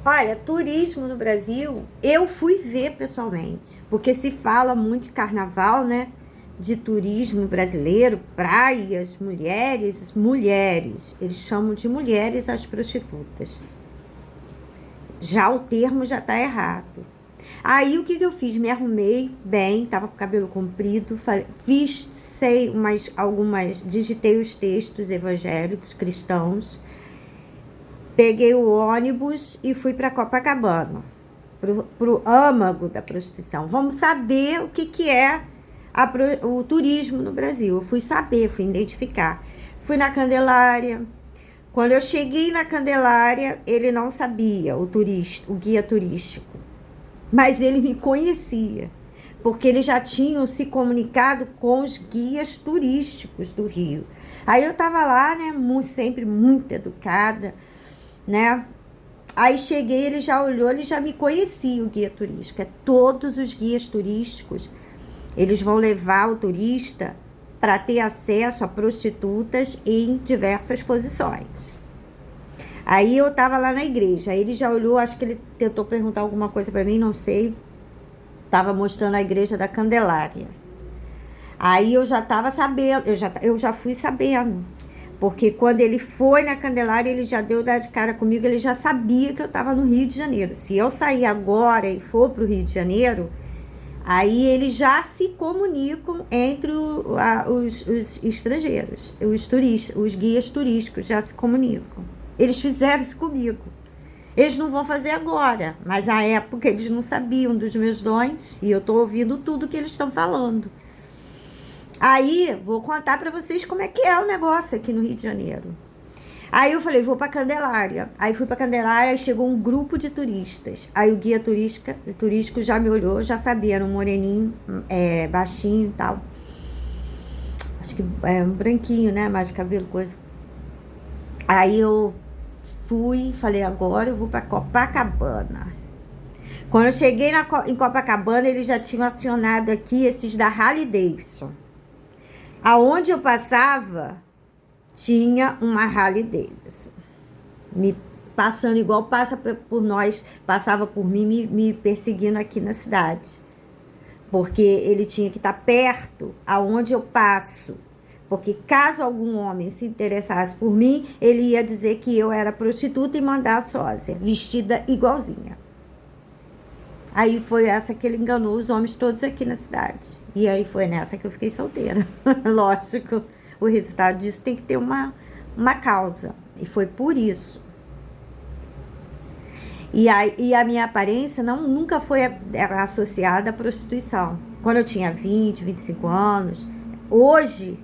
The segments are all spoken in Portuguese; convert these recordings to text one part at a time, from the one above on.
Olha, turismo no Brasil, eu fui ver pessoalmente, porque se fala muito de carnaval, né? De turismo brasileiro, praias, mulheres, mulheres. Eles chamam de mulheres as prostitutas. Já o termo já tá errado. Aí o que eu fiz? Me arrumei bem, tava com o cabelo comprido, fiz, sei, digitei os textos evangélicos, cristãos, peguei o ônibus e fui para Copacabana, pro âmago da prostituição. Vamos saber o que é o turismo no Brasil. Eu fui saber, fui identificar. Fui na Candelária. Quando eu cheguei na Candelária, ele não sabia, o guia turístico, mas ele me conhecia, porque eles já tinham se comunicado com os guias turísticos do Rio. Aí eu tava lá, né, sempre muito educada, né? Aí cheguei, ele já olhou, ele já me conhecia, o guia turístico. Todos os guias turísticos, eles vão levar o turista para ter acesso a prostitutas em diversas posições. Aí eu tava lá na igreja, aí ele já olhou, acho que ele tentou perguntar alguma coisa para mim, não sei. Tava mostrando a igreja da Candelária. Aí eu já tava sabendo, eu já fui sabendo. Porque quando ele foi na Candelária, ele já deu dar de cara comigo, ele já sabia que eu estava no Rio de Janeiro. Se eu sair agora e for para o Rio de Janeiro, aí eles já se comunicam entre os estrangeiros, os turistas, os guias turísticos já se comunicam. Eles fizeram isso comigo. Eles não vão fazer agora, mas na época eles não sabiam dos meus dons e eu estou ouvindo tudo que eles estão falando. Aí, vou contar para vocês como é que é o negócio aqui no Rio de Janeiro. Aí eu falei, vou para Candelária. Aí fui para Candelária e chegou um grupo de turistas. Aí o guia turístico já me olhou, já sabia, era um moreninho, baixinho e tal. Acho que é um branquinho, né, mais de cabelo, coisa. Aí eu fui, falei, agora eu vou para Copacabana. Quando eu cheguei em Copacabana, eles já tinham acionado aqui esses da Harley Davidson. Aonde eu passava, tinha uma Harley Davidson. Me passando igual passa por nós, passava por mim, me perseguindo aqui na cidade. Porque ele tinha que estar perto aonde eu passo. Porque caso algum homem se interessasse por mim, ele ia dizer que eu era prostituta e mandar a sósia, vestida igualzinha. Aí foi essa que ele enganou os homens todos aqui na cidade. E aí foi nessa que eu fiquei solteira. Lógico, o resultado disso tem que ter uma causa. E foi por isso. E a minha aparência nunca foi associada à prostituição. Quando eu tinha 20, 25 anos, hoje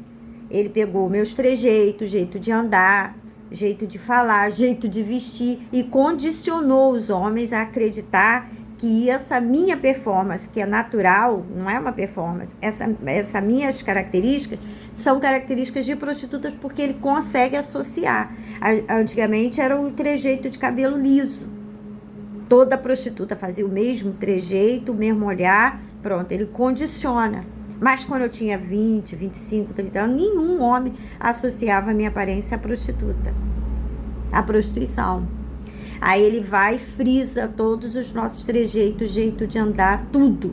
ele pegou meus trejeitos, jeito de andar, jeito de falar, jeito de vestir e condicionou os homens a acreditar que essa minha performance, que é natural, não é uma performance, essas minhas características são características de prostitutas porque ele consegue associar. Antigamente era o trejeito de cabelo liso. Toda prostituta fazia o mesmo trejeito, o mesmo olhar, pronto, ele condiciona. Mas quando eu tinha 20, 25, 30 anos, nenhum homem associava a minha aparência à prostituta, à prostituição. Aí ele vai e frisa todos os nossos trejeitos, jeito de andar, tudo.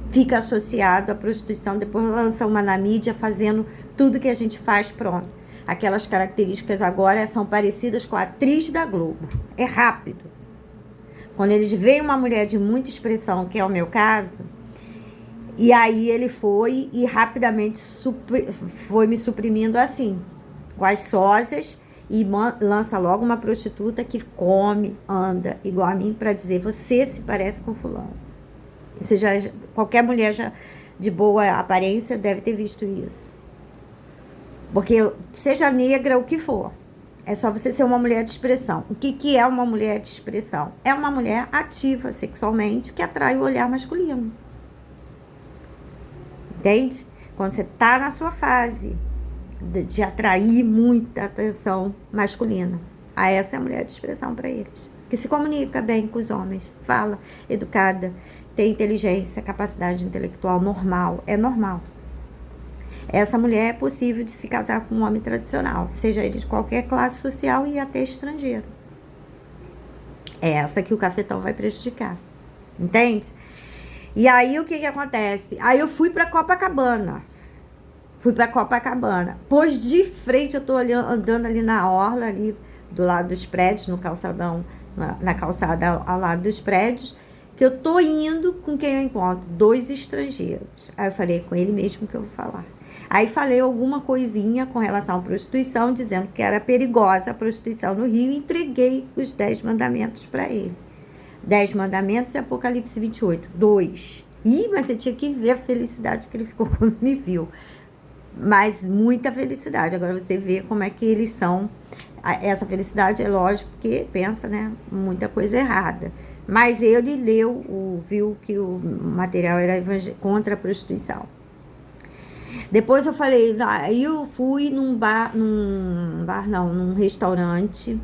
Fica associado à prostituição, depois lança uma na mídia fazendo tudo que a gente faz, pronto. Aquelas características agora são parecidas com a atriz da Globo. É rápido. Quando eles veem uma mulher de muita expressão, que é o meu caso, e aí ele foi e rapidamente foi me suprimindo assim, com as sósias, e lança logo uma prostituta que come, anda igual a mim para dizer, você se parece com fulano. Isso qualquer mulher já de boa aparência deve ter visto isso. Porque seja negra, o que for, é só você ser uma mulher de expressão. O que é uma mulher de expressão? É uma mulher ativa sexualmente que atrai o olhar masculino. Entende? Quando você tá na sua fase de atrair muita atenção masculina. Essa é a mulher de expressão para eles. Que se comunica bem com os homens, fala, educada, tem inteligência, capacidade intelectual normal, é normal. Essa mulher é possível de se casar com um homem tradicional, seja ele de qualquer classe social e até estrangeiro. É essa que o cafetão vai prejudicar. Entende? E aí, o que que acontece? Aí eu fui pra Copacabana. Pois de frente, eu tô andando ali na orla, ali do lado dos prédios, no calçadão, na calçada ao lado dos prédios, que eu tô indo com quem eu encontro? 2 estrangeiros. Aí eu falei, com ele mesmo que eu vou falar. Aí falei alguma coisinha com relação à prostituição, dizendo que era perigosa a prostituição no Rio, e entreguei os 10 mandamentos para ele. 10 mandamentos e Apocalipse 28. 2. Mas você tinha que ver a felicidade que ele ficou quando me viu. Mas muita felicidade. Agora você vê como é que eles são. Essa felicidade é lógico que pensa, né? Muita coisa errada. Mas ele viu que o material era contra a prostituição. Depois eu falei, aí eu fui num restaurante.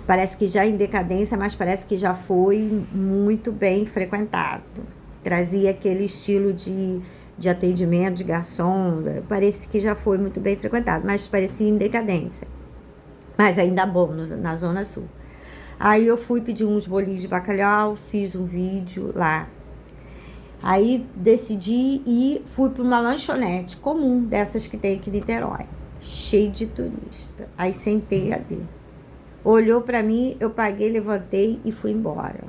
Parece que já em decadência, mas parece que já foi muito bem frequentado. Trazia aquele estilo de atendimento, de garçom, parece que já foi muito bem frequentado, mas parecia em decadência. Mas ainda bom, na Zona Sul. Aí eu fui pedir uns bolinhos de bacalhau, fiz um vídeo lá. Aí decidi e fui para uma lanchonete comum, dessas que tem aqui em Niterói, cheio de turista. Aí sentei ali. Olhou para mim, eu paguei, levantei e fui embora.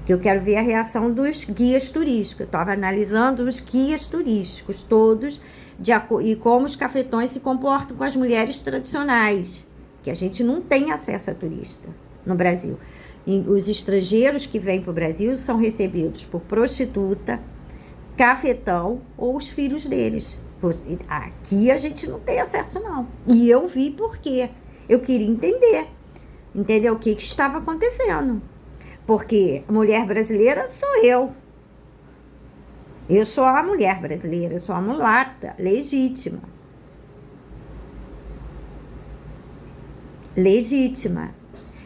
Que eu quero ver a reação dos guias turísticos. Eu estava analisando os guias turísticos, todos, e como os cafetões se comportam com as mulheres tradicionais, que a gente não tem acesso a turista no Brasil. E os estrangeiros que vêm para o Brasil são recebidos por prostituta, cafetão ou os filhos deles. Aqui a gente não tem acesso, não. E eu vi por quê. Eu queria entender o que estava acontecendo. Porque a mulher brasileira sou eu. Eu sou a mulher brasileira, eu sou a mulata, legítima.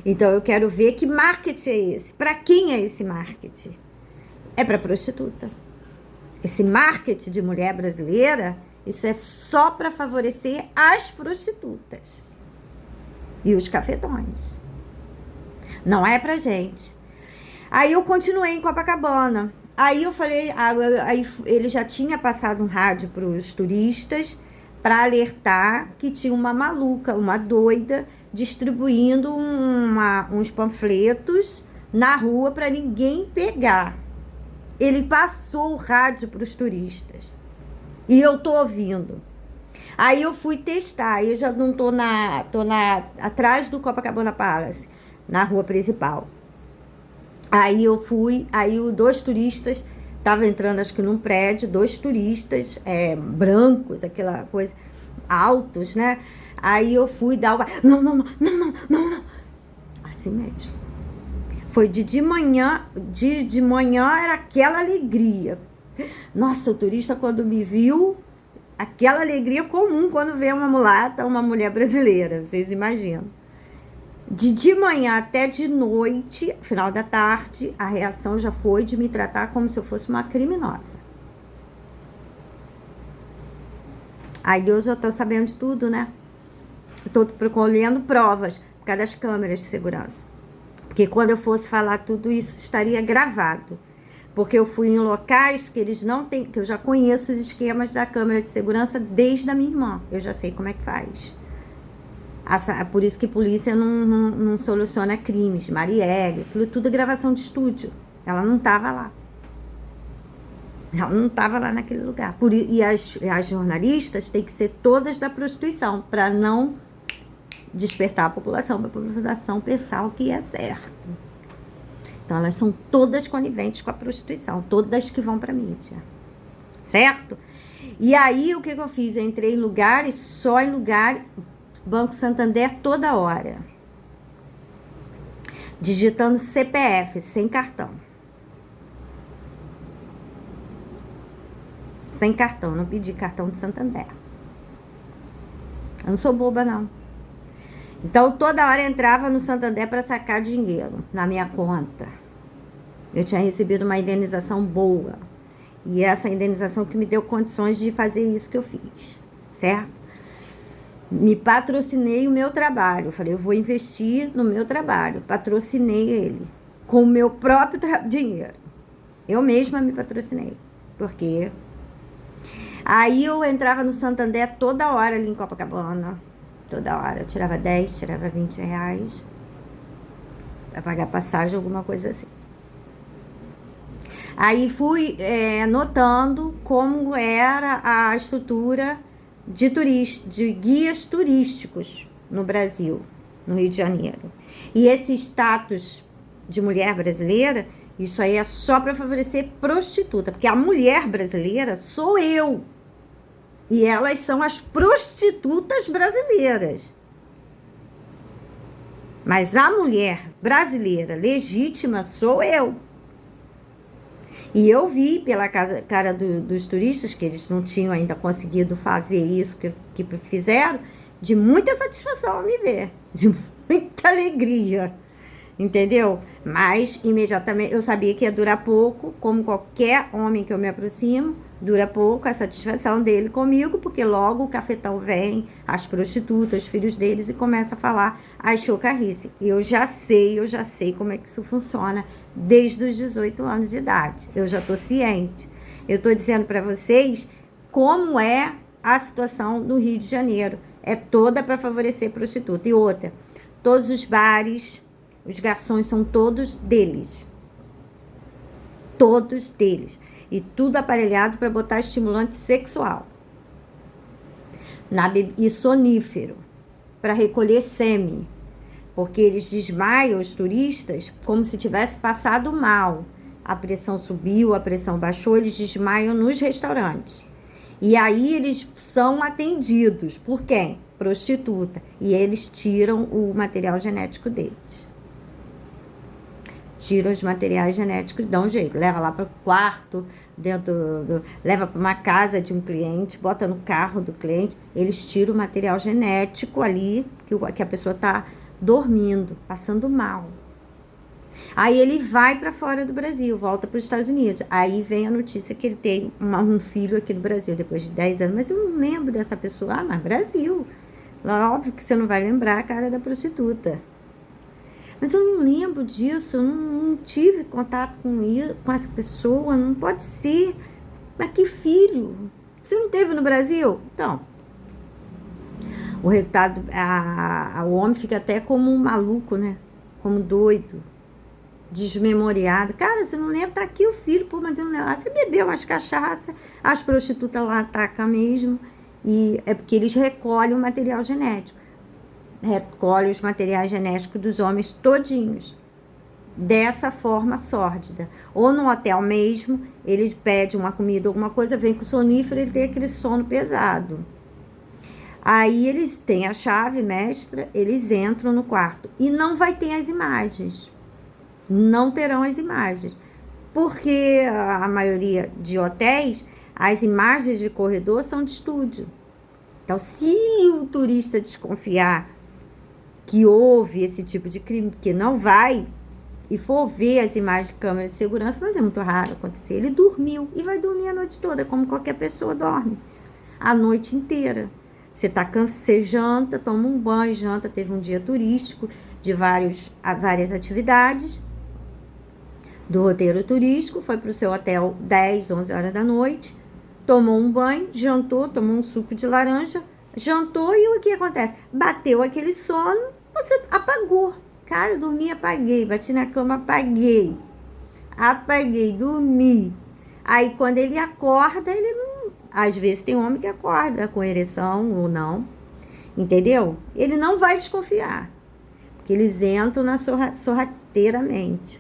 Então eu quero ver que marketing é esse. Para quem é esse marketing? É para prostituta. Esse marketing de mulher brasileira, isso é só para favorecer as prostitutas e os cafetões. Não é pra gente. Aí eu continuei em Copacabana. Aí eu falei, aí ele já tinha passado um rádio para os turistas para alertar que tinha uma maluca, uma doida, distribuindo uns panfletos na rua para ninguém pegar. Ele passou o rádio para os turistas. E eu tô ouvindo. Aí eu fui testar, eu já não tô atrás do Copacabana Palace, na rua principal. Aí eu fui, aí 2 turistas estavam entrando, acho que num prédio, 2 turistas brancos, aquela coisa, altos, né? Aí eu fui dar o... Não. Assim mesmo. Foi de manhã, de manhã era aquela alegria. Nossa, o turista quando me viu, aquela alegria comum quando vê uma mulata, uma mulher brasileira, vocês imaginam. De manhã até de noite, final da tarde, a reação já foi de me tratar como se eu fosse uma criminosa. Aí eu já estou sabendo de tudo, né? Estou colhendo provas por causa das câmeras de segurança. Porque quando eu fosse falar tudo isso, estaria gravado. Porque eu fui em locais que eles não têm, que eu já conheço os esquemas da câmera de segurança desde a minha irmã. Eu já sei como é que faz. Por isso que a polícia não soluciona crimes. Marielle, aquilo tudo é gravação de estúdio. Ela não estava lá. Ela não estava lá naquele lugar. E as jornalistas têm que ser todas da prostituição, para não despertar a população, para a população pensar o que é certo. Então, elas são todas coniventes com a prostituição, todas que vão para a mídia. Certo? E aí, o que eu fiz? Eu entrei em lugares, só em lugar... Banco Santander toda hora. Digitando CPF, sem cartão. Sem cartão, não pedi cartão de Santander. Eu não sou boba, não. Então, toda hora eu entrava no Santander para sacar dinheiro na minha conta. Eu tinha recebido uma indenização boa. E essa indenização que me deu condições de fazer isso que eu fiz. Certo? Me patrocinei o meu trabalho. Eu falei, eu vou investir no meu trabalho. Patrocinei ele com o meu próprio dinheiro. Eu mesma me patrocinei. Porque aí eu entrava no Santander toda hora ali em Copacabana. Toda hora. Eu tirava 10, tirava 20 reais para pagar passagem, alguma coisa assim. Aí fui notando como era a estrutura de guias turísticos no Brasil, no Rio de Janeiro. E esse status de mulher brasileira, isso aí é só para favorecer prostituta, porque a mulher brasileira sou eu. E elas são as prostitutas brasileiras. Mas a mulher brasileira legítima sou eu. E eu vi pela cara dos turistas, que eles não tinham ainda conseguido fazer isso que fizeram, de muita satisfação a me ver, de muita alegria, entendeu? Mas, imediatamente, eu sabia que ia durar pouco, como qualquer homem que eu me aproximo, dura pouco a satisfação dele comigo, porque logo o cafetão vem, as prostitutas, os filhos deles, e começa a falar as chocarrice. E eu já sei como é que isso funciona desde os 18 anos de idade. Eu já tô ciente. Eu tô dizendo para vocês como é a situação no Rio de Janeiro. É toda para favorecer prostituta. E outra, todos os bares, os garçons são todos deles. Todos deles. E tudo aparelhado para botar estimulante sexual. E sonífero, para recolher sêmen. Porque eles desmaiam os turistas como se tivesse passado mal. A pressão subiu, a pressão baixou, eles desmaiam nos restaurantes. E aí eles são atendidos por quem? Prostituta. E eles tiram o material genético deles. Tiram os materiais genéticos e dão um jeito. Leva lá para o quarto, leva para uma casa de um cliente, bota no carro do cliente. Eles tiram o material genético ali, que a pessoa está dormindo, passando mal. Aí ele vai para fora do Brasil, volta para os Estados Unidos. Aí vem a notícia que ele tem um filho aqui no Brasil, depois de 10 anos. Mas eu não lembro dessa pessoa. Ah, mas Brasil. Óbvio que você não vai lembrar a cara da prostituta. Mas eu não lembro disso, eu não tive contato com essa pessoa, não pode ser. Mas que filho? Você não teve no Brasil? Então, o resultado, o homem fica até como um maluco, né? Como doido, desmemoriado. Cara, você não lembra? Tá aqui o filho, pô, mas eu não lembro. Ah, você bebeu umas cachaça, as prostitutas lá atacam mesmo, e é porque eles recolhem o material genético. Recolhe os materiais genéticos dos homens todinhos, dessa forma sórdida. Ou no hotel mesmo, eles pedem uma comida, alguma coisa, vem com sonífero, ele tem aquele sono pesado. Aí eles têm a chave mestra, eles entram no quarto e não vai ter as imagens. Não terão as imagens. Porque a maioria de hotéis, as imagens de corredor são de estúdio. Então, se o turista desconfiar que houve esse tipo de crime, que não vai, e for ver as imagens de câmera de segurança, mas é muito raro acontecer. Ele dormiu e vai dormir a noite toda, como qualquer pessoa dorme, a noite inteira. Você janta, toma um banho, janta, teve um dia turístico, de várias atividades do roteiro turístico, foi para o seu hotel 10, 11 horas da noite, tomou um banho, jantou, tomou um suco de laranja, jantou e o que acontece? Bateu aquele sono, você apagou. Cara, eu dormi, apaguei, bati na cama, apaguei, dormi. Aí quando ele acorda, ele não... Às vezes tem homem que acorda com ereção ou não, entendeu? Ele não vai desconfiar, porque eles entram na sorrateiramente.